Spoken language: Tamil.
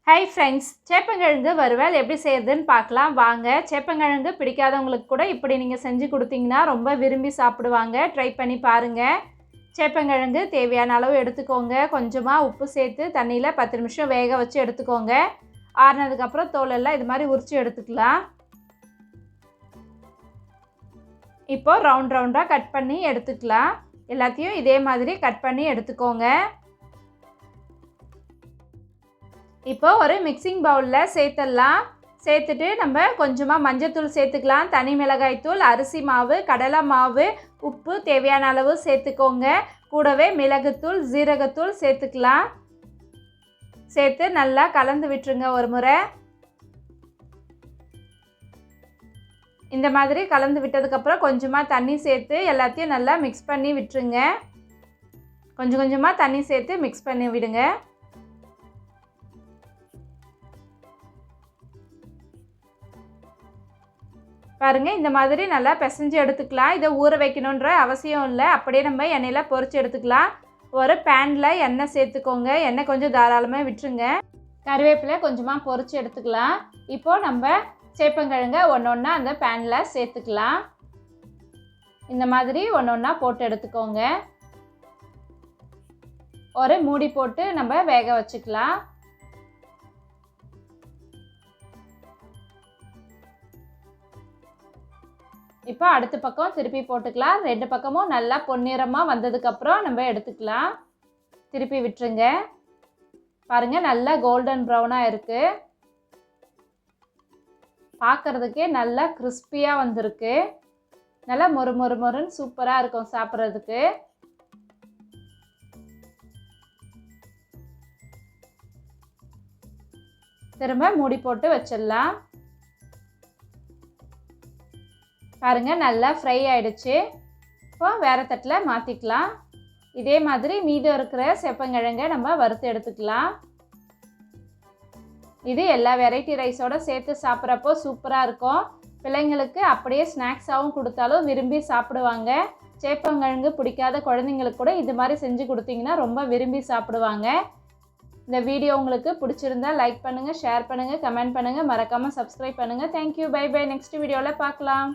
ஹை ஃப்ரெண்ட்ஸ், சேப்பங்கிழங்கு வறுவல் எப்படி செய்யறதுன்னு பார்க்கலாம் வாங்க. சேப்பங்கிழங்கு பிடிக்காதவங்களுக்கு கூட இப்படி நீங்கள் செஞ்சு கொடுத்தீங்கன்னா ரொம்ப விரும்பி சாப்பிடுவாங்க. ட்ரை பண்ணி பாருங்கள். சேப்பங்கிழங்கு தேவையான அளவு எடுத்துக்கோங்க. கொஞ்சமாக உப்பு சேர்த்து தண்ணியில் 10 நிமிஷம் வேக வச்சு எடுத்துக்கோங்க. ஆறுனதுக்கப்புறம் தோலெல்லாம் இது மாதிரி உரித்து எடுத்துக்கலாம். இப்போது ரவுண்டாக கட் பண்ணி எடுத்துக்கலாம். எல்லாத்தையும் இதே மாதிரி கட் பண்ணி எடுத்துக்கோங்க. இப்போ ஒரு மிக்சிங் பவுலில் சேர்த்துடலாம். சேர்த்துட்டு நம்ம கொஞ்சமாக மஞ்சத்தூள் சேர்த்துக்கலாம், தனி மிளகாய்த்தூள், அரிசி மாவு, கடலை மாவு, உப்பு தேவையான அளவு சேர்த்துக்கோங்க. கூடவே மிளகுத்தூள், ஜீரகத்தூள் சேர்த்துக்கலாம். சேர்த்து நல்லா கலந்து விட்டுருங்க ஒரு முறை. இந்த மாதிரி கலந்து விட்டதுக்கப்புறம் கொஞ்சமாக தண்ணி சேர்த்து எல்லாத்தையும் நல்லா மிக்ஸ் பண்ணி விட்டுருங்க. கொஞ்சம் கொஞ்சமாக தண்ணி சேர்த்து மிக்ஸ் பண்ணி விடுங்க. பாருங்கள், இந்த மாதிரி நல்லா பிசைஞ்சு எடுத்துக்கலாம். இதை ஊற வைக்கணுன்ற அவசியம் இல்லை, அப்படியே நம்ம எண்ணெயில் பொரிச்சு எடுத்துக்கலாம். ஒரு பேனில் எண்ணெய் சேர்த்துக்கோங்க. எண்ணெய் கொஞ்சம் தாராளமாக விட்டுருங்க. கருவேப்பிலை கொஞ்சமாக பொரிச்சு எடுத்துக்கலாம். இப்போது நம்ம சேப்பங்கிழங்க ஒன்று ஒன்றா அந்த பேனில் சேர்த்துக்கலாம். இந்த மாதிரி ஒன்று ஒன்றா போட்டு எடுத்துக்கோங்க. ஒரு மூடி போட்டு நம்ம வேக வச்சுக்கலாம். இப்போ அடுத்த பக்கம் திருப்பி போட்டுக்கலாம். 2 பக்கமும் நல்லா பொன்னிறமாக வந்ததுக்கப்புறம் நம்ம எடுத்துக்கலாம். திருப்பி விட்டுருங்க. பாருங்கள், நல்லா கோல்டன் ப்ரௌனாக இருக்குது. பார்க்குறதுக்கே நல்லா கிறிஸ்பியாக வந்திருக்கு. நல்லா மொறு மொறு மொறுன்னு சூப்பராக இருக்கும் சாப்பிட்றதுக்கு. திரும்ப மூடி போட்டு வச்சிடலாம். பாருங்கள், நல்லா ஃப்ரை ஆகிடுச்சு. இப்போ வேறு தட்டில் மாற்றிக்கலாம். இதே மாதிரி மீதம் இருக்கிற சேப்பங்கிழங்கை நம்ம வறுத்து எடுத்துக்கலாம். இது எல்லா வெரைட்டி ரைஸோடு சேர்த்து சாப்பிட்றப்போ சூப்பராக இருக்கும். பிள்ளைங்களுக்கு அப்படியே ஸ்நாக்ஸாகவும் கொடுத்தாலும் விரும்பி சாப்பிடுவாங்க. சேப்பங்கிழங்கு பிடிக்காத குழந்தைங்களுக்கு கூட இது மாதிரி செஞ்சு கொடுத்தீங்கன்னா ரொம்ப விரும்பி சாப்பிடுவாங்க. இந்த வீடியோ உங்களுக்கு பிடிச்சிருந்தா லைக் பண்ணுங்கள், ஷேர் பண்ணுங்கள், கமெண்ட் பண்ணுங்கள், மறக்காமல் சப்ஸ்கிரைப் பண்ணுங்கள். Thank you, by by. நெக்ஸ்ட் வீடியோவில் பார்க்கலாம்.